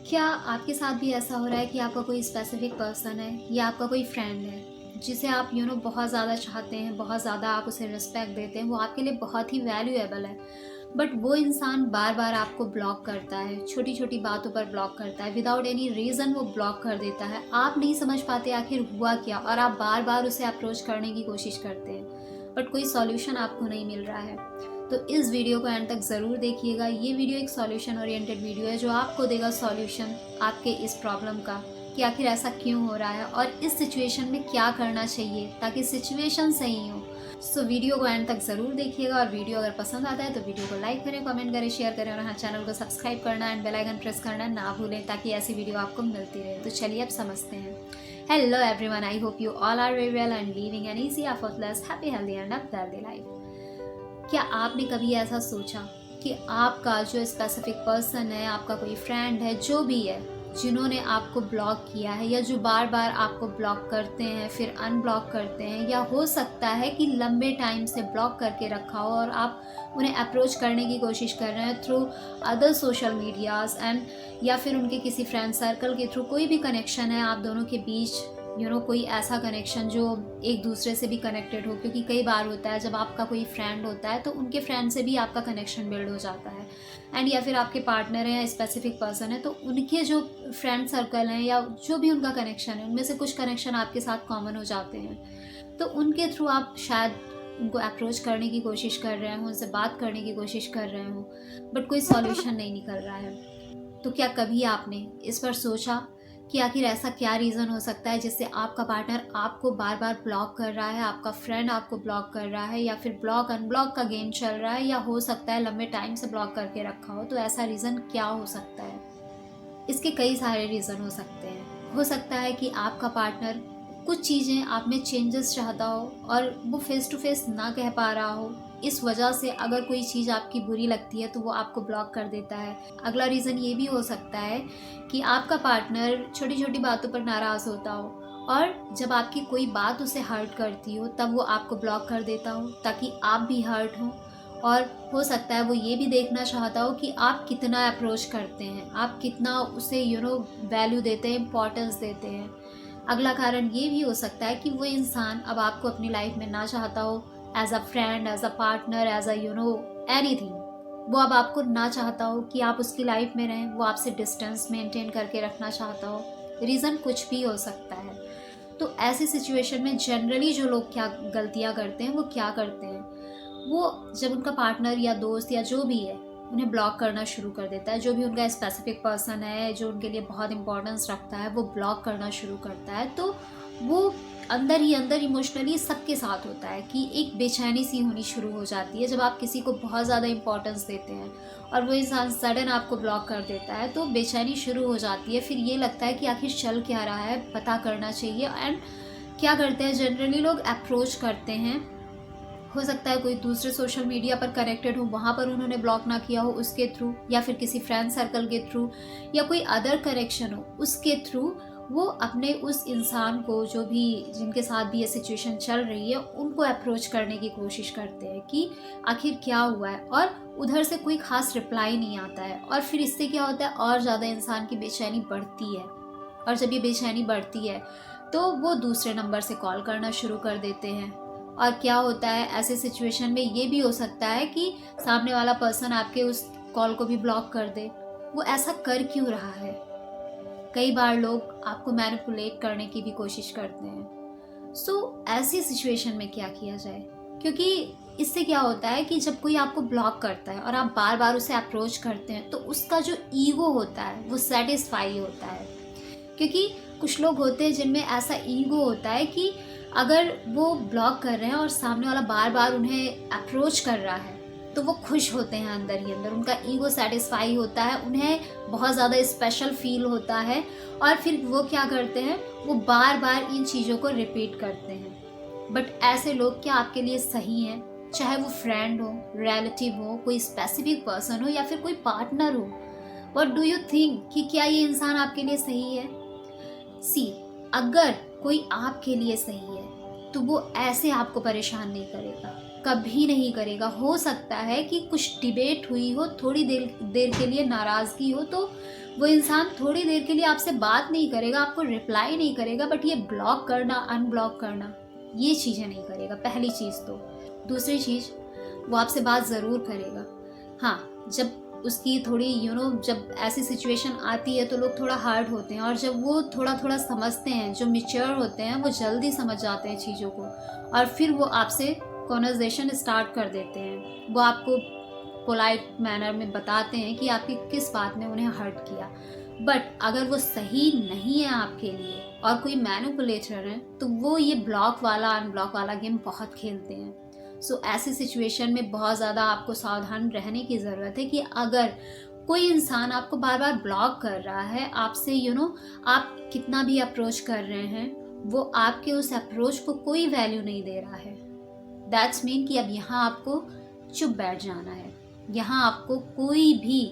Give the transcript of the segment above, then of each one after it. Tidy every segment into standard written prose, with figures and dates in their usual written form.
क्या आपके साथ भी ऐसा हो रहा है कि आपका कोई स्पेसिफिक पर्सन है या आपका कोई फ्रेंड है जिसे आप बहुत ज़्यादा चाहते हैं, बहुत ज़्यादा आप उसे रिस्पेक्ट देते हैं, वो आपके लिए बहुत ही वैल्यूएबल है, बट वो इंसान बार बार आपको ब्लॉक करता है, छोटी छोटी बातों पर ब्लॉक करता है, विदाउट एनी रीज़न वो ब्लॉक कर देता है। आप नहीं समझ पाते आखिर हुआ क्या, और आप बार बार उसे अप्रोच करने की कोशिश करते हैं बट कोई सॉल्यूशन आपको नहीं मिल रहा है। तो इस वीडियो को एंड तक ज़रूर देखिएगा। ये वीडियो एक सॉल्यूशन ओरिएंटेड वीडियो है जो आपको देगा सॉल्यूशन आपके इस प्रॉब्लम का, कि आखिर ऐसा क्यों हो रहा है और इस सिचुएशन में क्या करना चाहिए ताकि सिचुएशन सही हो। सो वीडियो को एंड तक ज़रूर देखिएगा, और वीडियो अगर पसंद आता है तो वीडियो को लाइक करें, कमेंट करें, शेयर करें, और हाँ, चैनल को सब्सक्राइब करना एंड बेल आइकन प्रेस करना ना भूलें ताकि ऐसी वीडियो आपको मिलती रहे। तो चलिए अब समझते हैं। Hello everyone, I hope you all are very well and living an easy, effortless, happy, healthy and a wealthy life. क्या आपने कभी ऐसा सोचा कि आपका जो स्पेसिफिक पर्सन है, आपका कोई फ्रेंड है, जो भी है, जिन्होंने आपको ब्लॉक किया है या जो बार बार आपको ब्लॉक करते हैं फिर अनब्लॉक करते हैं, या हो सकता है कि लंबे टाइम से ब्लॉक करके रखा हो और आप उन्हें अप्रोच करने की कोशिश कर रहे हैं through other social medias and या फिर उनके किसी फ्रेंड सर्कल के थ्रू, कोई भी कनेक्शन है आप दोनों के बीच, कोई ऐसा कनेक्शन जो एक दूसरे से भी कनेक्टेड हो, क्योंकि कई बार होता है जब आपका कोई फ्रेंड होता है तो उनके फ्रेंड से भी आपका कनेक्शन बिल्ड हो जाता है, एंड या फिर आपके पार्टनर हैं या स्पेसिफिक पर्सन है तो उनके जो फ्रेंड सर्कल हैं या जो भी उनका कनेक्शन है उनमें से कुछ कनेक्शन आपके साथ कॉमन हो जाते हैं, तो उनके थ्रू आप शायद उनको अप्रोच करने की कोशिश कर रहे हो, उनसे बात करने की कोशिश कर रहे हो, बट कोई सॉल्यूशन नहीं निकल रहा है। तो क्या कभी आपने इस पर सोचा कि आखिर ऐसा क्या रीज़न हो सकता है जिससे आपका पार्टनर आपको बार बार ब्लॉक कर रहा है, आपका फ्रेंड आपको ब्लॉक कर रहा है, या फिर ब्लॉक अनब्लॉक का गेम चल रहा है, या हो सकता है लंबे टाइम से ब्लॉक करके रखा हो। तो ऐसा रीज़न क्या हो सकता है? इसके कई सारे रीज़न हो सकते हैं। हो सकता है कि आपका पार्टनर कुछ चीज़ें आप में चेंजेस चाहता हो और वो फेस टू फेस ना कह पा रहा हो, इस वजह से अगर कोई चीज़ आपकी बुरी लगती है तो वो आपको ब्लॉक कर देता है। अगला रीज़न ये भी हो सकता है कि आपका पार्टनर छोटी छोटी बातों पर नाराज़ होता हो, और जब आपकी कोई बात उसे हर्ट करती हो तब वो आपको ब्लॉक कर देता हो ताकि आप भी हर्ट हो, और हो सकता है वो ये भी देखना चाहता हो कि आप कितना अप्रोच करते हैं, आप कितना उसे वैल्यू देते हैं, इम्पोर्टेंस देते हैं। अगला कारण ये भी हो सकता है कि वो इंसान अब आपको अपनी लाइफ में ना चाहता हो, as a friend, as a partner, as a anything. वो अब आपको ना चाहता हो कि आप उसकी लाइफ में रहें, वो आपसे डिस्टेंस मेंटेन करके रखना चाहता हो। रीज़न कुछ भी हो सकता है। तो ऐसी सिचुएशन में जनरली जो लोग क्या गलतियाँ करते हैं, वो क्या करते हैं, वो जब उनका पार्टनर या दोस्त या जो भी है उन्हें ब्लॉक करना शुरू कर देता है, जो भी उनका स्पेसिफिक पर्सन है जो उनके लिए बहुत इंपॉर्टेंस रखता है, वो ब्लॉक करना शुरू करता है, तो वो अंदर ही अंदर इमोशनली सबके साथ होता है कि एक बेचैनी सी होनी शुरू हो जाती है जब आप किसी को बहुत ज़्यादा इंपॉर्टेंस देते हैं और वो इंसान सडन आपको ब्लॉक कर देता है, तो बेचैनी शुरू हो जाती है। फिर ये लगता है कि आखिर चल क्या रहा है, पता करना चाहिए। एंड क्या करते हैं जनरली लोग, अप्रोच करते हैं। हो सकता है कोई दूसरे सोशल मीडिया पर कनेक्टेड हो, वहाँ पर उन्होंने ब्लॉक ना किया हो उसके थ्रू, या फिर किसी फ्रेंड सर्कल के थ्रू, या कोई अदर कनेक्शन हो उसके थ्रू, वो अपने उस इंसान को जो भी जिनके साथ भी ये सिचुएशन चल रही है उनको अप्रोच करने की कोशिश करते हैं कि आखिर क्या हुआ है, और उधर से कोई खास रिप्लाई नहीं आता है। और फिर इससे क्या होता है, और ज़्यादा इंसान की बेचैनी बढ़ती है, और जब ये बेचैनी बढ़ती है तो वो दूसरे नंबर से कॉल करना शुरू कर देते हैं। और क्या होता है ऐसे सिचुएशन में, ये भी हो सकता है कि सामने वाला पर्सन आपके उस कॉल को भी ब्लॉक कर दे। वो ऐसा कर क्यों रहा है? कई बार लोग आपको मैनिपुलेट करने की भी कोशिश करते हैं। सो ऐसी सिचुएशन में क्या किया जाए? क्योंकि इससे क्या होता है कि जब कोई आपको ब्लॉक करता है और आप बार बार उसे अप्रोच करते हैं तो उसका जो ईगो होता है वो सेटिस्फाई होता है। क्योंकि कुछ लोग होते हैं जिनमें ऐसा ईगो होता है कि अगर वो ब्लॉक कर रहे हैं और सामने वाला बार बार उन्हें अप्रोच कर रहा है तो वो खुश होते हैं अंदर ही अंदर, उनका ईगो सेटिस्फाई होता है, उन्हें बहुत ज़्यादा स्पेशल फील होता है, और फिर वो क्या करते हैं, वो बार बार इन चीज़ों को रिपीट करते हैं। बट ऐसे लोग क्या आपके लिए सही हैं? चाहे वो फ्रेंड हो, रिलेटिव हो, कोई स्पेसिफिक पर्सन हो, या फिर कोई पार्टनर हो, व्हाट डू यू थिंक कि क्या ये इंसान आपके लिए सही है? सी, अगर कोई आपके लिए सही है तो वो ऐसे आपको परेशान नहीं करेगा, कभी नहीं करेगा। हो सकता है कि कुछ डिबेट हुई हो, थोड़ी देर देर के लिए नाराज़गी हो, तो वो इंसान थोड़ी देर के लिए आपसे बात नहीं करेगा, आपको रिप्लाई नहीं करेगा, बट ये ब्लॉक करना, अनब्लॉक करना, ये चीज़ें नहीं करेगा, पहली चीज़ तो। दूसरी चीज़, वो आपसे बात ज़रूर करेगा। हाँ, जब उसकी थोड़ी जब ऐसी सिचुएशन आती है तो लोग थोड़ा हर्ट होते हैं, और जब वो थोड़ा थोड़ा समझते हैं, जो मैच्योर होते हैं वो जल्दी समझ जाते हैं चीज़ों को, और फिर वो आपसे कॉन्वर्सेशन स्टार्ट कर देते हैं। वो आपको पोलाइट मैनर में बताते हैं कि आपकी किस बात ने उन्हें हर्ट किया। बट अगर वो सही नहीं है आपके लिए और कोई मैनिपुलेटर है, तो वो ये ब्लॉक वाला, अनब्लॉक वाला गेम बहुत खेलते हैं। सो ऐसी सिचुएशन में बहुत ज़्यादा आपको सावधान रहने की ज़रूरत है कि अगर कोई इंसान आपको बार बार ब्लॉक कर रहा है, आपसे आप कितना भी अप्रोच कर रहे हैं, वो आपके उस अप्रोच को कोई वैल्यू नहीं दे रहा है, दैट्स मीन कि अब यहाँ आपको चुप बैठ जाना है। यहाँ आपको कोई भी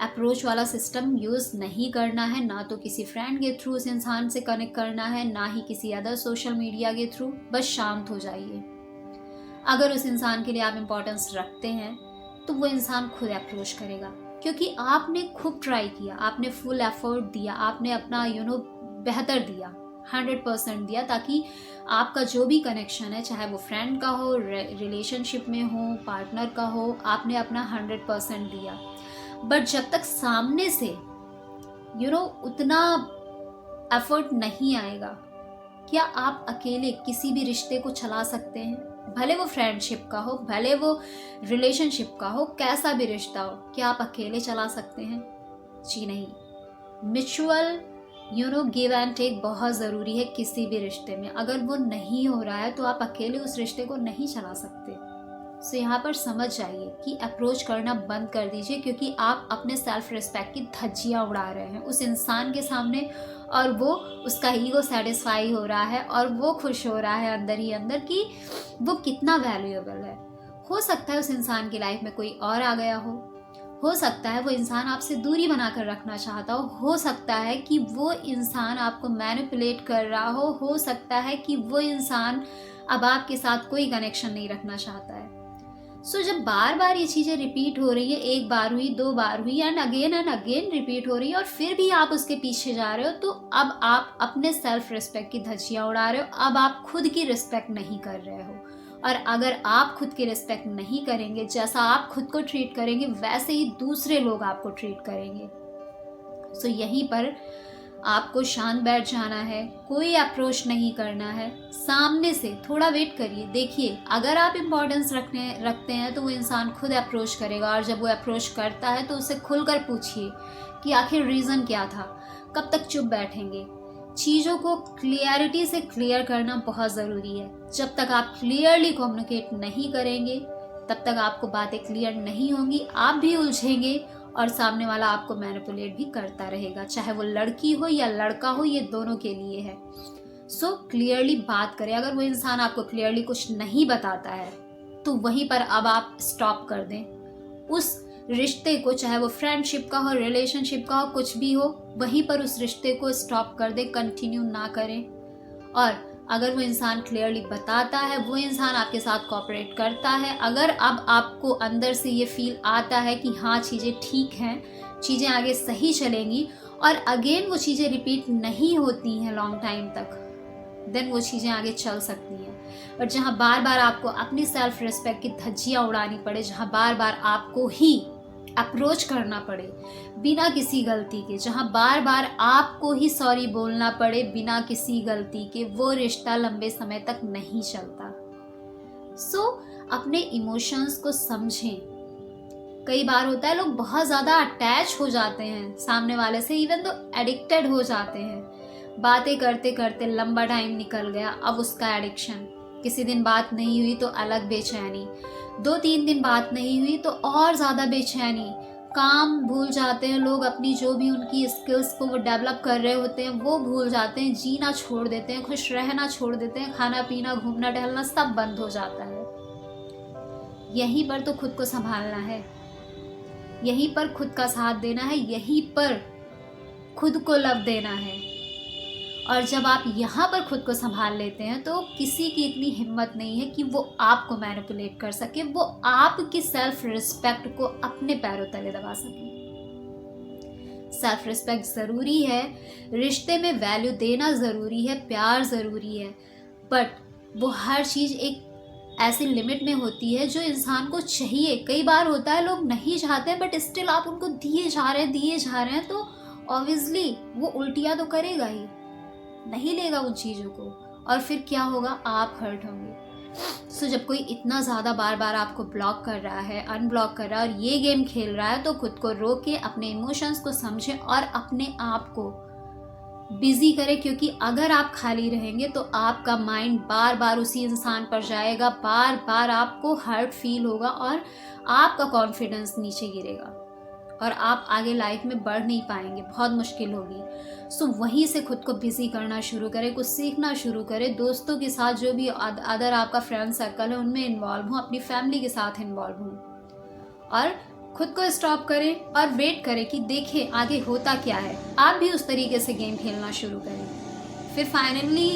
अप्रोच वाला सिस्टम यूज़ नहीं करना है, ना तो किसी फ्रेंड के थ्रू उस इंसान से कनेक्ट करना है, ना ही किसी अदर सोशल मीडिया के थ्रू। बस शांत हो जाइए। अगर उस इंसान के लिए आप इम्पोर्टेंस रखते हैं तो वो इंसान खुद अप्रोच करेगा, क्योंकि आपने खूब ट्राई किया, आपने फुल एफर्ट दिया, आपने अपना बेहतर दिया, 100% दिया, ताकि आपका जो भी कनेक्शन है, चाहे वो फ्रेंड का हो, रिलेशनशिप में हो, पार्टनर का हो, आपने अपना 100% दिया। बट जब तक सामने से उतना एफर्ट नहीं आएगा, क्या आप अकेले किसी भी रिश्ते को चला सकते हैं? भले वो फ्रेंडशिप का हो, भले वो रिलेशनशिप का हो, कैसा भी रिश्ता हो, क्या आप अकेले चला सकते हैं? जी नहीं। म्यूचुअल गिव एंड टेक बहुत ज़रूरी है किसी भी रिश्ते में। अगर वो नहीं हो रहा है तो आप अकेले उस रिश्ते को नहीं चला सकते। सो यहाँ पर समझ जाइए कि अप्रोच करना बंद कर दीजिए, क्योंकि आप अपने सेल्फ रिस्पेक्ट की धज्जियाँ उड़ा रहे हैं उस इंसान के सामने, और वो उसका ईगो सेटिस्फाई हो रहा है, और वो खुश हो रहा है अंदर ही अंदर कि वो कितना वैल्यूएबल है। हो सकता है उस इंसान की लाइफ में कोई और आ गया हो सकता है वो इंसान आपसे दूरी बनाकर रखना चाहता हो सकता है कि वो इंसान आपको मैनिपुलेट कर रहा हो सकता है कि वो इंसान अब आपके साथ कोई कनेक्शन नहीं रखना चाहता है। सो जब बार बार ये चीज़ें रिपीट हो रही है, एक बार हुई, दो बार हुई, एंड अगेन रिपीट हो रही है, और फिर भी आप उसके पीछे जा रहे हो, तो अब आप अपने सेल्फ रिस्पेक्ट की धज्जियाँ उड़ा रहे हो। अब आप खुद की रिस्पेक्ट नहीं कर रहे हो, और अगर आप खुद की रिस्पेक्ट नहीं करेंगे, जैसा आप खुद को ट्रीट करेंगे वैसे ही दूसरे लोग आपको ट्रीट करेंगे। सो यहीं पर आपको शांत बैठ जाना है, कोई अप्रोच नहीं करना है, सामने से थोड़ा वेट करिए, देखिए अगर आप इम्पोर्टेंस रखते हैं तो वो इंसान खुद अप्रोच करेगा, और जब वो अप्रोच करता है तो उससे खुलकर पूछिए कि आखिर रीज़न क्या था, कब तक चुप बैठेंगे। चीज़ों को क्लियरिटी से क्लियर करना बहुत ज़रूरी है। जब तक आप क्लियरली कम्युनिकेट नहीं करेंगे तब तक आपको बातें क्लियर नहीं होंगी, आप भी उलझेंगे, और सामने वाला आपको मैनिपुलेट भी करता रहेगा, चाहे वो लड़की हो या लड़का हो, ये दोनों के लिए है। सो क्लियरली बात करें। अगर वो इंसान आपको क्लियरली कुछ नहीं बताता है तो वहीं पर अब आप स्टॉप कर दें उस रिश्ते को, चाहे वो फ्रेंडशिप का हो, रिलेशनशिप का हो, कुछ भी हो, वहीं पर उस रिश्ते को स्टॉप कर दें, कंटिन्यू ना करें। और अगर वो इंसान क्लियरली बताता है, वो इंसान आपके साथ कोऑपरेट करता है, अगर अब आपको अंदर से ये फील आता है कि हाँ चीज़ें ठीक हैं, चीज़ें आगे सही चलेंगी, और अगेन वो चीज़ें रिपीट नहीं होती हैं लॉन्ग टाइम तक, देन वो चीज़ें आगे चल सकती हैं। बट जहाँ बार बार आपको अपनी सेल्फ रिस्पेक्ट की धज्जियाँ उड़ानी पड़े, जहाँ बार बार आपको ही अप्रोच करना पड़े बिना किसी गलती के, जहाँ बार बार आपको ही सॉरी बोलना पड़े बिना किसी गलती के, वो रिश्ता लंबे समय तक नहीं चलता। सो अपने इमोशंस को समझें। कई बार होता है लोग बहुत ज़्यादा अटैच हो जाते हैं सामने वाले से, इवन तो एडिक्टेड हो जाते हैं। बातें करते करते लंबा टाइम निकल गया, अब उसका एडिक्शन, किसी दिन बात नहीं हुई तो अलग बेचैनी, 2-3 दिन बात नहीं हुई तो और ज़्यादा बेचैनी, काम भूल जाते हैं लोग, अपनी जो भी उनकी स्किल्स को वो डेवलप कर रहे होते हैं वो भूल जाते हैं, जीना छोड़ देते हैं, खुश रहना छोड़ देते हैं, खाना पीना, घूमना टहलना सब बंद हो जाता है। यहीं पर तो खुद को संभालना है, यहीं पर खुद का साथ देना है, यहीं पर खुद को लव देना है। और जब आप यहाँ पर खुद को संभाल लेते हैं तो किसी की इतनी हिम्मत नहीं है कि वो आपको मैनिपुलेट कर सके, वो आपकी सेल्फ रिस्पेक्ट को अपने पैरों तले दबा सके। सेल्फ रिस्पेक्ट ज़रूरी है, रिश्ते में वैल्यू देना ज़रूरी है, प्यार ज़रूरी है, बट वो हर चीज़ एक ऐसी लिमिट में होती है जो इंसान को चाहिए। कई बार होता है लोग नहीं चाहते हैं बट स्टिल आप उनको दिए जा रहे हैं तो ऑब्वियसली वो उल्टियाँ तो करेगा ही, नहीं लेगा उन चीज़ों को, और फिर क्या होगा, आप हर्ट होंगे। सो जब कोई इतना ज़्यादा बार बार आपको ब्लॉक कर रहा है, अनब्लॉक कर रहा है और ये गेम खेल रहा है, तो खुद को रोक के अपने इमोशंस को समझें और अपने आप को बिजी करें, क्योंकि अगर आप खाली रहेंगे तो आपका माइंड बार बार उसी इंसान पर जाएगा, बार बार आपको हर्ट फील होगा और आपका कॉन्फिडेंस नीचे गिरेगा और आप आगे लाइफ में बढ़ नहीं पाएंगे, बहुत मुश्किल होगी। सो वहीं से खुद को बिजी करना शुरू करें, कुछ सीखना शुरू करें, दोस्तों के साथ जो भी अदर आपका फ्रेंड सर्कल है उनमें इन्वॉल्व हों, अपनी फैमिली के साथ इन्वॉल्व हों और खुद को स्टॉप करें और वेट करें कि देखें आगे होता क्या है। आप भी उस तरीके से गेम खेलना शुरू करें, फिर फाइनली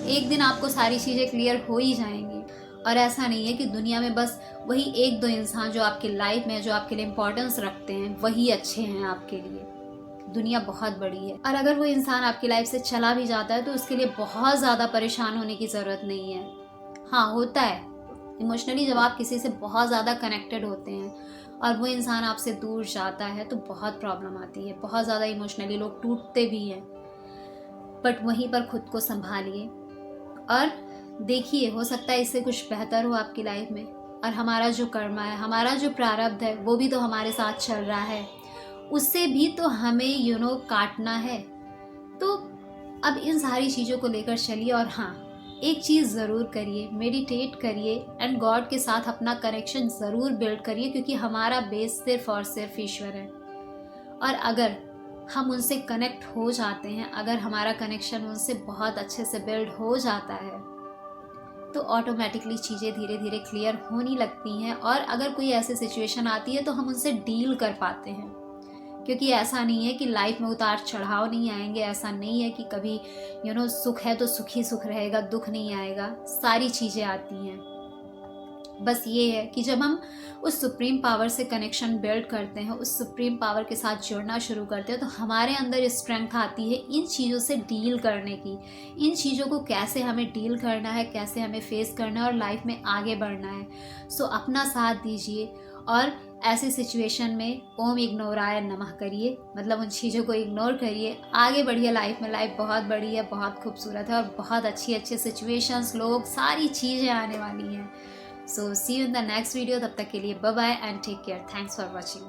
एक दिन आपको सारी चीज़ें क्लियर हो ही जाएंगी। और ऐसा नहीं है कि दुनिया में बस वही एक दो इंसान जो आपके लाइफ में, जो आपके लिए इम्पोर्टेंस रखते हैं, वही अच्छे हैं आपके लिए। दुनिया बहुत बड़ी है और अगर वो इंसान आपकी लाइफ से चला भी जाता है तो उसके लिए बहुत ज़्यादा परेशान होने की ज़रूरत नहीं है। हाँ, होता है इमोशनली जब आप किसी से बहुत ज़्यादा कनेक्टेड होते हैं और वो इंसान आपसे दूर जाता है तो बहुत प्रॉब्लम आती है, बहुत ज़्यादा इमोशनली लोग टूटते भी हैं। बट वहीं पर खुद को संभालिए और देखिए, हो सकता है इससे कुछ बेहतर हो आपकी लाइफ में। और हमारा जो कर्मा है, हमारा जो प्रारब्ध है, वो भी तो हमारे साथ चल रहा है, उससे भी तो हमें काटना है। तो अब इन सारी चीज़ों को लेकर चलिए और हाँ, एक चीज़ ज़रूर करिए, मेडिटेट करिए एंड गॉड के साथ अपना कनेक्शन ज़रूर बिल्ड करिए, क्योंकि हमारा बेस सिर्फ और सिर्फ ईश्वर है। और अगर हम उनसे कनेक्ट हो जाते हैं, अगर हमारा कनेक्शन उनसे बहुत अच्छे से बिल्ड हो जाता है तो ऑटोमेटिकली चीज़ें धीरे धीरे क्लियर होने लगती हैं। और अगर कोई ऐसी सिचुएशन आती है तो हम उनसे डील कर पाते हैं, क्योंकि ऐसा नहीं है कि लाइफ में उतार चढ़ाव नहीं आएंगे, ऐसा नहीं है कि कभी सुख है तो सुख ही सुख रहेगा, दुख नहीं आएगा, सारी चीज़ें आती हैं। बस ये है कि जब हम उस सुप्रीम पावर से कनेक्शन बिल्ड करते हैं, उस सुप्रीम पावर के साथ जुड़ना शुरू करते हैं, तो हमारे अंदर स्ट्रेंथ आती है इन चीज़ों से डील करने की, इन चीज़ों को कैसे हमें डील करना है, कैसे हमें फेस करना है और लाइफ में आगे बढ़ना है। सो अपना साथ दीजिए और ऐसी सिचुएशन में ओम इग्नोराय नमः करिए, मतलब उन चीज़ों को इग्नोर करिए, आगे बढ़िए लाइफ में। लाइफ बहुत बड़ी है, बहुत खूबसूरत है और बहुत अच्छी अच्छी सिचुएशंस, लोग, सारी चीज़ें आने वाली हैं। So see you in the next video. तब तक के लिए bye bye and take care. Thanks for watching.